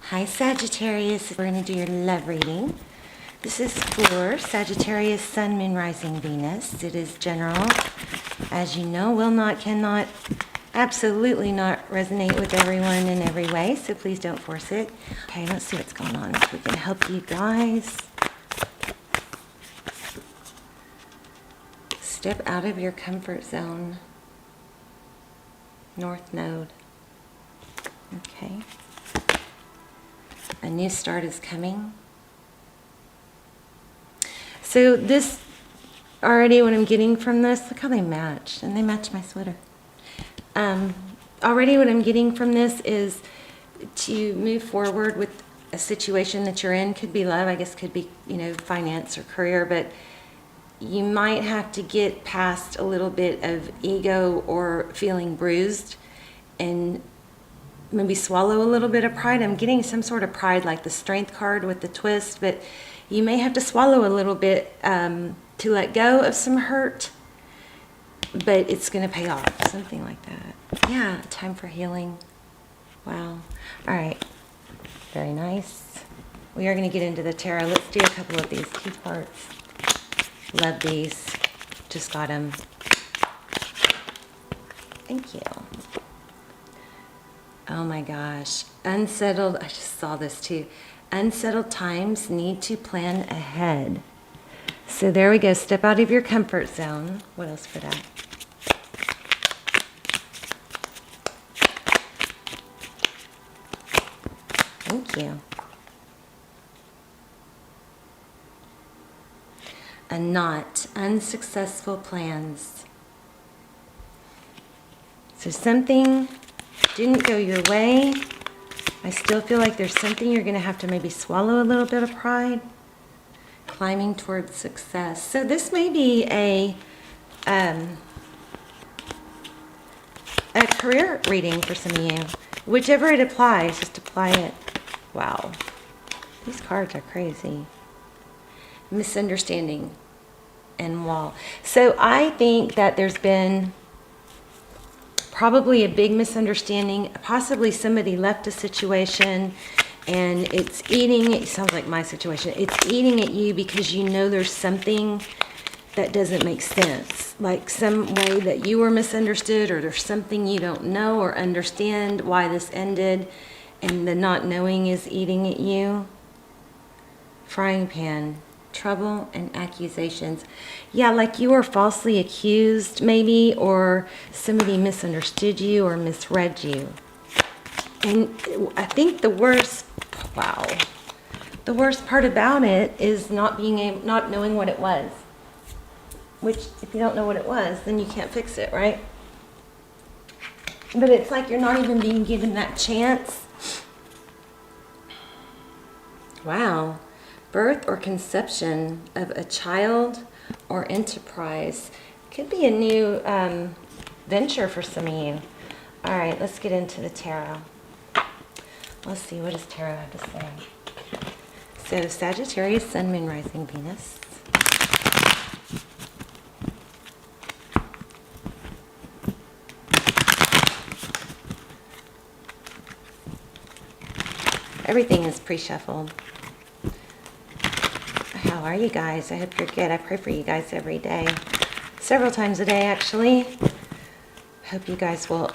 Hi Sagittarius, we're going to do your love reading. This is for Sagittarius, Sun, Moon, Rising, Venus. It is general. As you know, will not, cannot, absolutely not resonate with everyone in every way, so please don't force it. Okay, let's see what's going on. If we can help you guys. Step out of your comfort zone. North Node. Okay. A new start is coming. So this, already what I'm getting from this, look how they match, and they match my sweater. Already what I'm getting from this is to move forward with a situation that you're in. Could be love, I guess could be, finance or career, but you might have to get past a little bit of ego or feeling bruised and maybe swallow a little bit of pride. I'm getting some sort of pride, like the Strength card with the twist, but you may have to swallow a little bit to let go of some hurt, but it's going to pay off, something like that. Yeah, time for healing. Wow. All right. Very nice. We are going to get into the tarot. Let's do a couple of these key parts. Love these. Just got them. Thank you. Oh my gosh. Unsettled. I just saw this too. Unsettled times need to plan ahead. So there we go. Step out of your comfort zone. What else for that? Thank you. A knot. Unsuccessful plans. So something didn't go your way. I still feel like there's something you're going to have to maybe swallow a little bit of pride. Climbing towards success. So this may be a career reading for some of you. Whichever it applies, just apply it. Wow. These cards are crazy. Misunderstanding and wall. So I think that there's been probably a big misunderstanding. Possibly somebody left a situation and it's eating, it sounds like my situation, it's eating at you because you know there's something that doesn't make sense. Like some way that you were misunderstood, or there's something you don't know or understand why this ended, and the not knowing is eating at you. Frying pan. Trouble and accusations. Yeah, like you were falsely accused maybe, or somebody misunderstood you or misread you. And I think the worst part about it is not knowing what it was. Which, if you don't know what it was, then you can't fix it, right? But it's like you're not even being given that chance. Wow. Birth or conception of a child or enterprise. Could be a new venture for some of you. All right, let's get into the tarot. Let's see, what does tarot have to say? So Sagittarius, Sun, Moon, Rising, Venus. Everything is pre-shuffled. How are you guys? I hope you're good. I pray for you guys every day. Several times a day, actually. Hope you guys will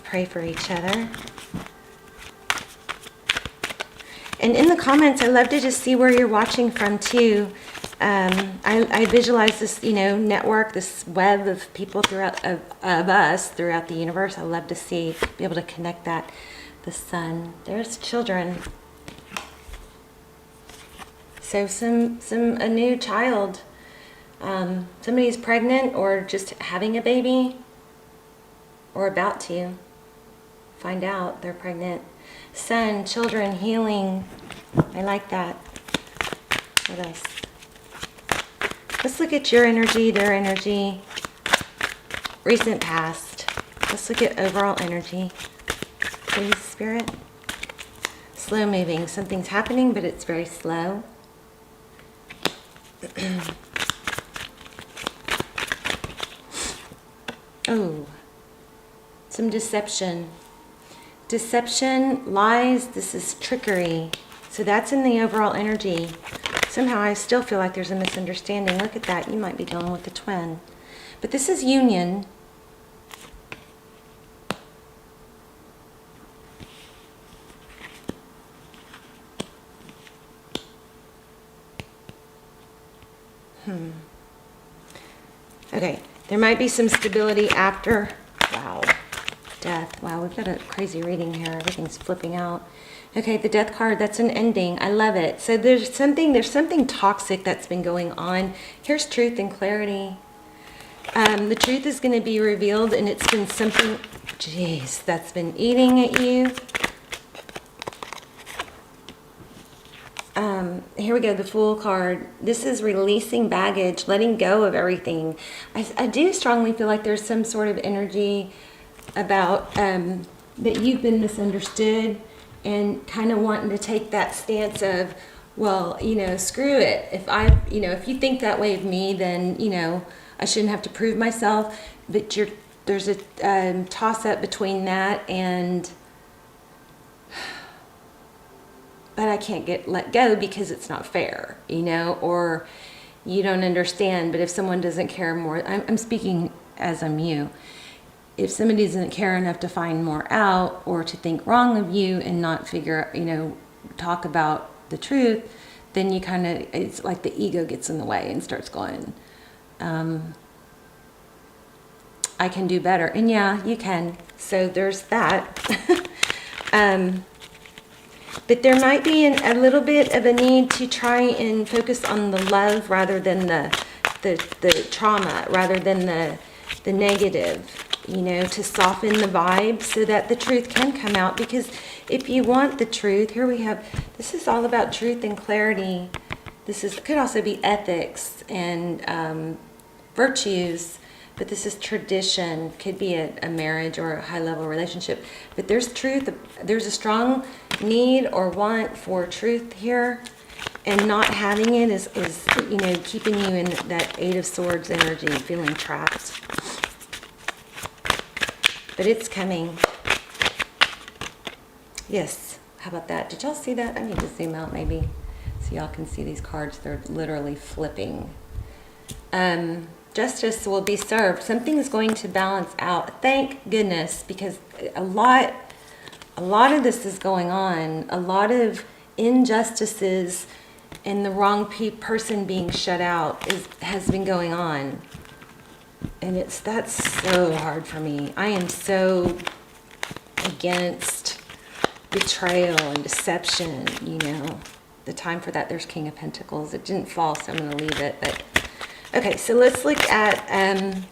pray for each other. And in the comments, I love to just see where you're watching from, too. I visualize this, network, this web of people of us throughout the universe. I love to be able to connect that. The sun. There's children. So a new child, somebody's pregnant or just having a baby or about to find out they're pregnant. Sun, children, healing. I like that. What else? Let's look at your energy, their energy, recent past. Let's look at overall energy. Please, Spirit. Slow moving. Something's happening, but it's very slow. Oh, some deception. deception, lies, this is trickery. So that's in the overall energy. Somehow I still feel like there's a misunderstanding. Look at that. You might be dealing with the twin. But this is union. Okay, there might be some stability after, wow, death. Wow, we've got a crazy reading here. Everything's flipping out. Okay, the death card, that's an ending. I love it. So there's something toxic that's been going on. Here's truth and clarity. The truth is going to be revealed, and it's been something, jeez, that's been eating at you. Here we go, the Fool card. This is releasing baggage, letting go of everything. I do strongly feel like there's some sort of energy about that you've been misunderstood, and kind of wanting to take that stance of, well, you know, screw it. If you think that way of me, then, you know, I shouldn't have to prove myself. But there's a toss up between that and, but I can't let go because it's not fair, you know, or you don't understand. But if someone doesn't care more, I'm speaking as I'm you. If somebody doesn't care enough to find more out, or to think wrong of you and not figure, you know, talk about the truth, then you kind of, it's like the ego gets in the way and starts going, I can do better. And yeah, you can. So there's that. But there might be a little bit of a need to try and focus on the love rather than the trauma, rather than the negative, you know, to soften the vibe so that the truth can come out. Because if you want the truth, here we have, this is all about truth and clarity. Could also be ethics and virtues, but this is tradition, could be a marriage or a high-level relationship. But there's truth, there's a strong need or want for truth here, and not having it is you know, keeping you in that Eight of Swords energy, feeling trapped. But it's coming. Yes, how about that? Did y'all see that? I need to zoom out maybe so y'all can see these cards. They're literally flipping. Justice will be served. Something is going to balance out. Thank goodness, because a lot of this is going on. A lot of injustices and the wrong person being shut out has been going on. And that's so hard for me. I am so against betrayal and deception, you know. The time for that, there's King of Pentacles. It didn't fall, so I'm going to leave it. But okay, so let's look at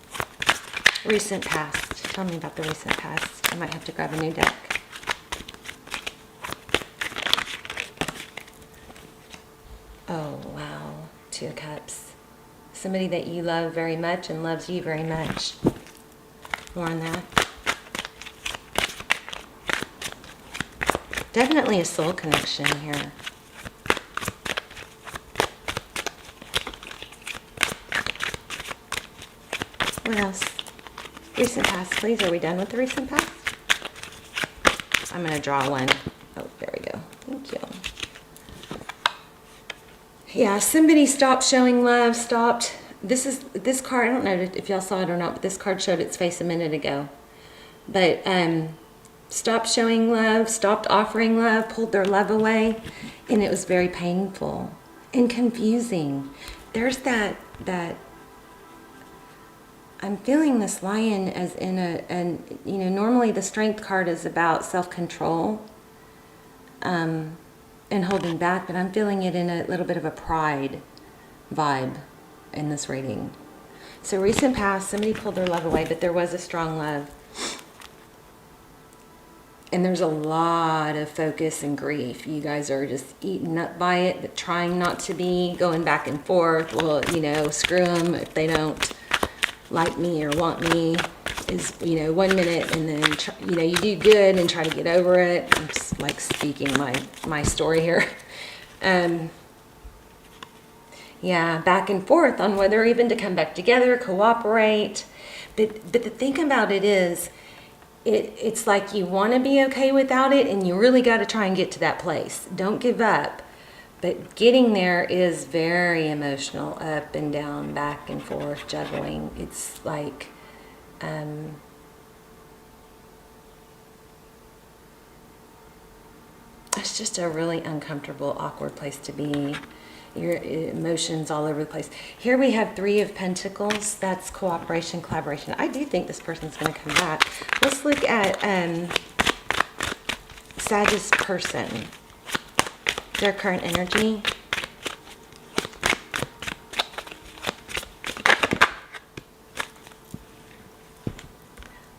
recent past. Tell me about the recent past. I might have to grab a new deck. Oh, wow. Two of Cups. Somebody that you love very much and loves you very much. More on that. Definitely a soul connection here. What else? Recent past, please. Are we done with the recent past? I'm going to draw one. Oh, there we go. Thank you. Yeah, somebody stopped showing love, this card, I don't know if y'all saw it or not, but this card showed its face a minute ago. But stopped showing love, stopped offering love, pulled their love away, and it was very painful and confusing. There's that I'm feeling this Lion as in you know, normally the Strength card is about self-control. And holding back, but I'm feeling it in a little bit of a pride vibe in this reading. So recent past, somebody pulled their love away, but there was a strong love. And there's a lot of focus and grief. You guys are just eaten up by it, but trying not to be, going back and forth. Well, you know, screw them if they don't like me or want me. Is, you know, 1 minute, and then, you know, you do good and try to get over it. I'm just like speaking my story here. Yeah, back and forth on whether even to come back together, cooperate. But the thing about it is, it's like you want to be okay without it, and you really got to try and get to that place. Don't give up. But getting there is very emotional, up and down, back and forth, juggling. It's like, it's just a really uncomfortable, awkward place to be. Your emotions all over the place. Here we have 3 of Pentacles. That's cooperation, collaboration. I do think this person's going to come back. Let's look at Sagittarius person. Their current energy.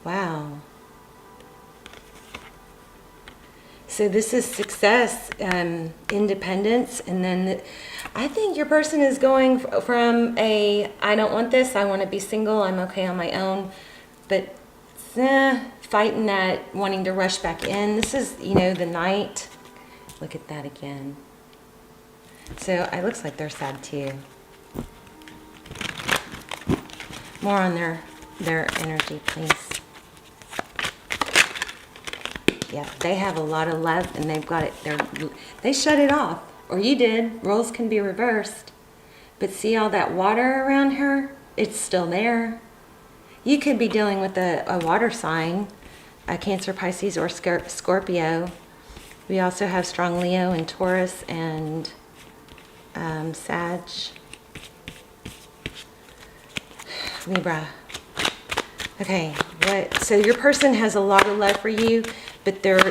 Wow. So this is success, independence, and then I think your person is going from a, I don't want this, I want to be single, I'm okay on my own, but fighting that, wanting to rush back in. This is, the Knight. Look at that again. So it looks like they're sad too. More on their energy, please. Yeah, they have a lot of love, and they've got it. They shut it off, or you did. Roles can be reversed. But see all that water around her? It's still there. You could be dealing with a water sign, a Cancer, Pisces, or Scorpio. We also have strong Leo and Taurus and Sag, Libra. Okay, so your person has a lot of love for you, but they're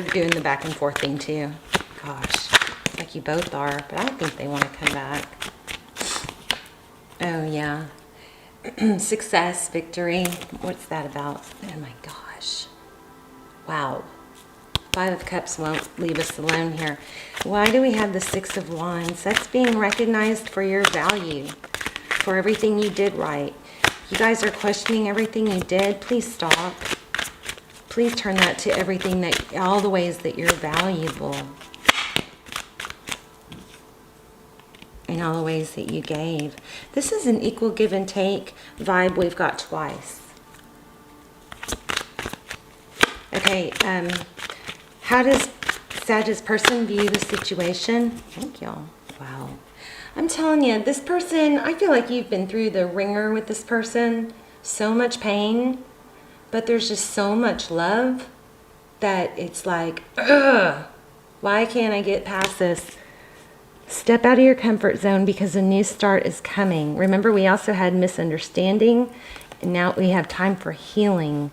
doing the back and forth thing too. Gosh, like you both are, but I think they want to come back. Oh yeah. Success, victory. What's that about? Oh my gosh. Wow. 5 of Cups won't leave us alone here. Why do we have the 6 of Wands? That's being recognized for your value, for everything you did right. You guys are questioning everything you did. Please stop. Please turn that to everything all the ways that you're valuable. In all the ways that you gave. This is an equal give and take vibe we've got twice. Okay, how does Sagittarius person view the situation? Thank y'all. Wow. I'm telling you, this person, I feel like you've been through the ringer with this person. So much pain, but there's just so much love that it's like, ugh, why can't I get past this? Step out of your comfort zone because a new start is coming. Remember, we also had misunderstanding, and now we have time for healing.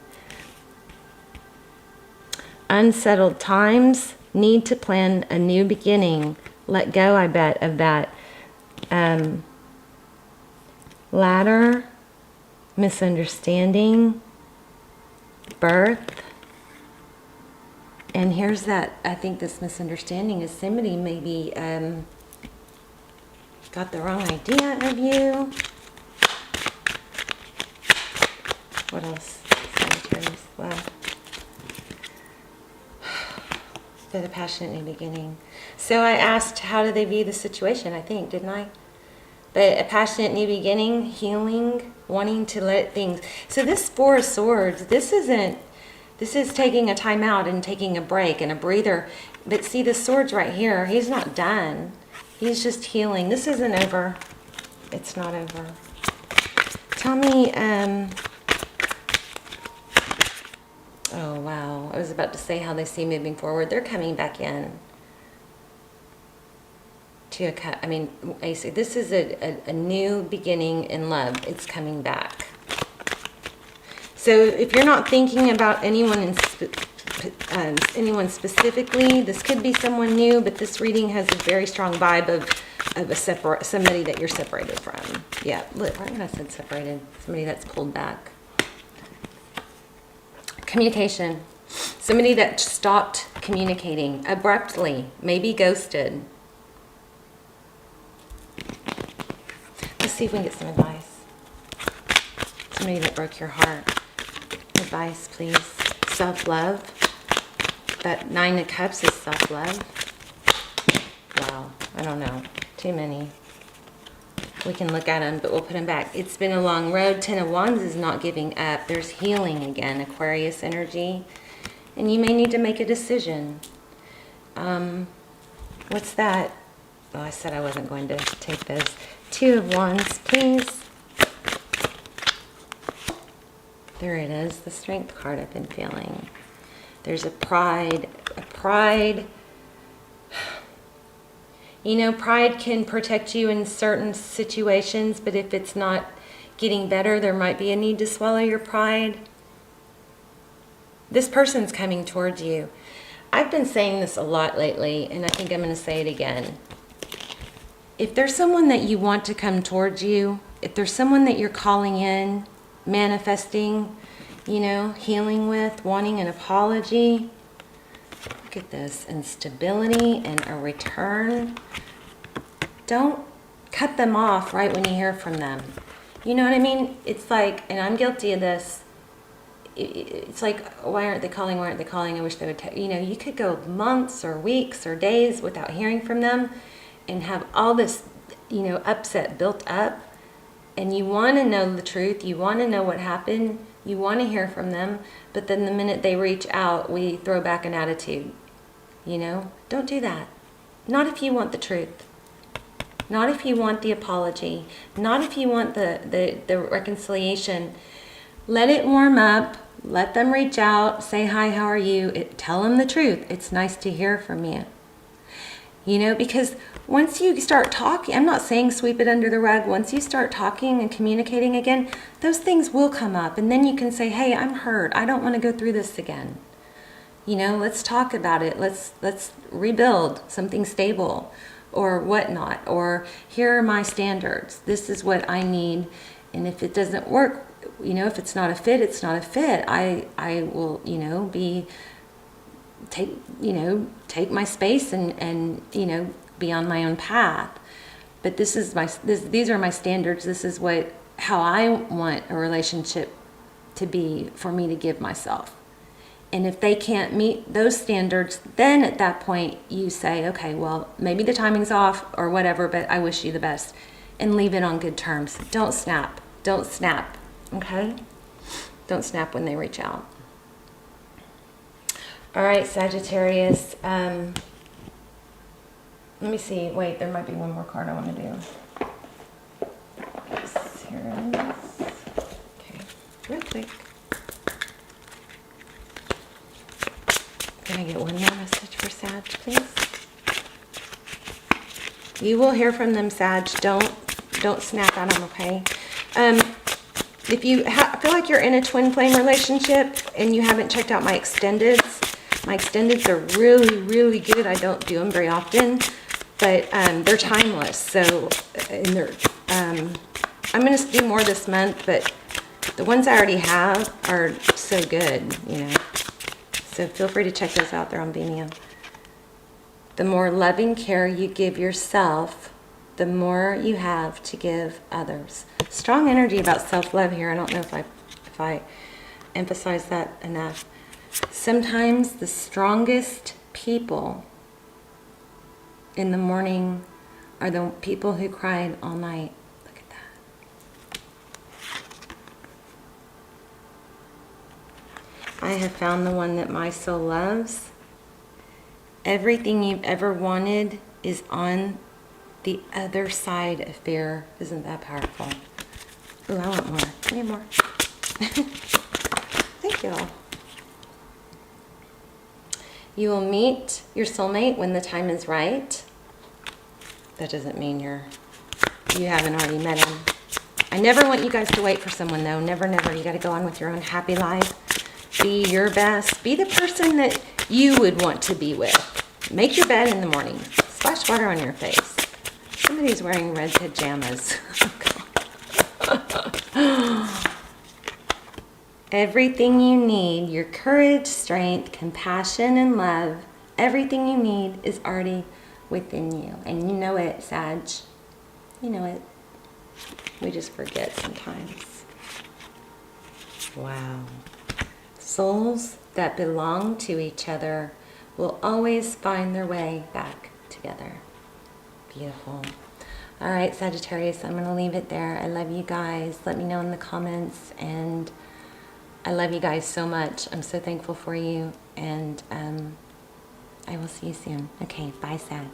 Unsettled times, need to plan a new beginning. Let go, I bet, of that ladder, misunderstanding, birth. And here's that, I think this misunderstanding is somebody maybe got the wrong idea of you. What else? Sagittarius. Wow. Bit of passionate new beginning. So I asked, how do they view the situation? I think, didn't I? But a passionate new beginning, healing, wanting to let things. So this 4 of Swords, this is taking a time out and taking a break and a breather. But see the swords right here, he's not done. He's just healing. This isn't over. It's not over. Tell me, oh wow, I was about to say how they see moving forward. They're coming back in. To a cut. I mean, this is a new beginning in love. It's coming back. So if you're not thinking about anyone specifically, this could be someone new, but this reading has a very strong vibe of somebody that you're separated from. Yeah, look, why did I said separated? Somebody that's pulled back. Communication. Somebody that stopped communicating abruptly, maybe ghosted. Let's see if we can get some advice. Somebody that broke your heart. Advice, please. Self-love. That 9 of Cups is self-love. Wow. I don't know. Too many. We can look at them, but we'll put them back. It's been a long road. 10 of Wands is not giving up. There's healing again, Aquarius energy. And you may need to make a decision. What's that? Oh, I said I wasn't going to take this. 2 of Wands, please. There it is, the Strength card I've been feeling. There's a pride. You know, pride can protect you in certain situations, but if it's not getting better, there might be a need to swallow your pride. This person's coming towards you. I've been saying this a lot lately, and I think I'm going to say it again. If there's someone that you want to come towards you, if there's someone that you're calling in, manifesting, you know, healing with, wanting an apology, look at this, instability and a return. Don't cut them off right when you hear from them. You know what I mean? It's like, and I'm guilty of this, it's like, why aren't they calling? Why aren't they calling? I wish they would, you know, you could go months or weeks or days without hearing from them and have all this, you know, upset built up. And you want to know the truth. You want to know what happened. You want to hear from them. But then the minute they reach out, we throw back an attitude. You know, don't do that. Not if you want the truth. Not if you want the apology. Not if you want the reconciliation. Let it warm up. Let them reach out. Say, hi, how are you? Tell them the truth. It's nice to hear from you. You know, because once you start talking, I'm not saying sweep it under the rug. Once you start talking and communicating again, those things will come up. And then you can say, hey, I'm hurt. I don't want to go through this again. You know, let's talk about it. Let's rebuild something stable or whatnot. Or here are my standards. This is what I need. And if it doesn't work, you know, if it's not a fit, it's not a fit. I will, you know, take my space and you know, be on my own path. But these are my standards. This is how I want a relationship to be for me to give myself. And if they can't meet those standards, then at that point you say, okay, well, maybe the timing's off or whatever, but I wish you the best. And leave it on good terms. Don't snap. Don't snap. Okay? Don't snap when they reach out. All right, Sagittarius. Let me see. Wait, there might be one more card I want to do. Here it is. Okay, real quick. Can I get one more message for Sag, please? You will hear from them, Sag. Don't snap at them, okay? If you feel like you're in a twin flame relationship and you haven't checked out my extendeds are really, really good. I don't do them very often, but they're timeless. So, and I'm going to do more this month, but the ones I already have are so good, you know. So feel free to check those out. They're on Vimeo. The more loving care you give yourself, the more you have to give others. Strong energy about self-love here. I don't know if I emphasize that enough. Sometimes the strongest people in the morning are the people who cried all night. Look at that. I have found the one that my soul loves. Everything you've ever wanted is on the other side of fear. Isn't that powerful? Ooh, I want more. I need more. Thank you all. You will meet your soulmate when the time is right. That doesn't mean you haven't already met him. I never want you guys to wait for someone, though. Never, never. You got to go on with your own happy life. Be your best. Be the person that you would want to be with. Make your bed in the morning. Splash water on your face. Somebody's wearing red pajamas. Everything you need, your courage, strength, compassion, and love, everything you need is already within you. And you know it, Sag. You know it. We just forget sometimes. Wow. Souls that belong to each other will always find their way back together. Beautiful. All right, Sagittarius, I'm going to leave it there. I love you guys. Let me know in the comments, and I love you guys so much. I'm so thankful for you, and I will see you soon. Okay, bye, Sag.